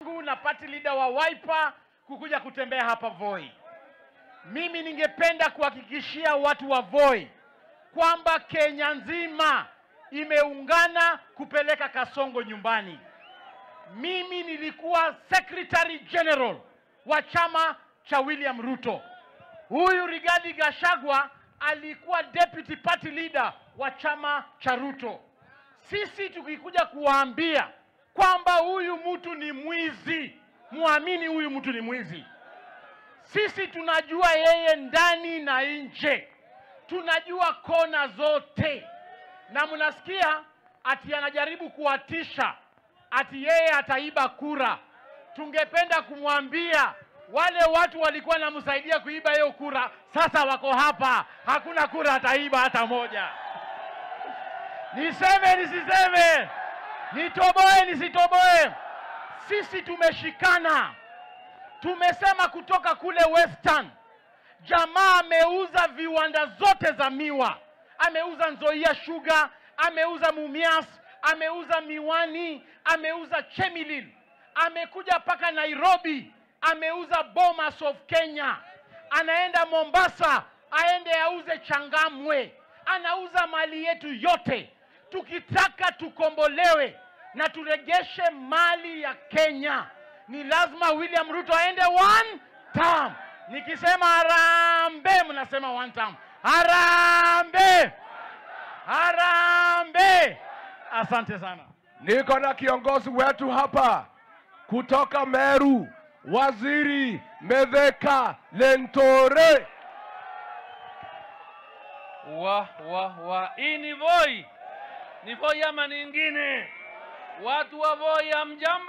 wangu na party leader wa Wiper kukuja kutembea hapa Voi. Mimi ningependa kuhakikishia watu wa Voi kwamba Kenya nzima imeungana kupeleka Kasongo nyumbani. Mimi nilikuwa Secretary General wa chama cha William Ruto. Huyu Rigathi Gachagua alikuwa Deputy Party Leader wa chama cha Ruto. Sisi tukikuja kuwaambia kwamba huyu mtu ni mwizi, muamini huyu mtu ni mwizi. Sisi tunajua yeye ndani na nje. Tunajua kona zote. Na mnasikia ati anajaribu kuwatisha ati yeye ataiba kura. Tungependa kumwambia wale watu walikuwa namsaidia kuiba hiyo kura, sasa wako hapa. Hakuna kura ataiba hata moja. Niseme nisiseme, nitoboe nisitoboe, sisi tumeshikana. Tumesema kutoka kule Western, jamaa ameuza viwanda zote za miwa. Ameuza Nzoia Sugar, ameuza Mumias, ameuza Miwani, ameuza Chemilil. Amekuja paka Nairobi, ameuza Bomas of Kenya. Anaenda Mombasa, aende auze Changamwe. Anauza mali yetu yote. Tukitaka tukombolewe na turegeshe mali ya Kenya, ni lazima William Ruto aende one term. Nikisema harambe, mnasema one term. Harambe! Harambe! Asante sana. Niko na kiongozi wetu hapa kutoka Meru, Waziri Mithika Linturi. Hii ni Voi. Ni Voi ama nyingine? Watu wa Voi, hamjambo?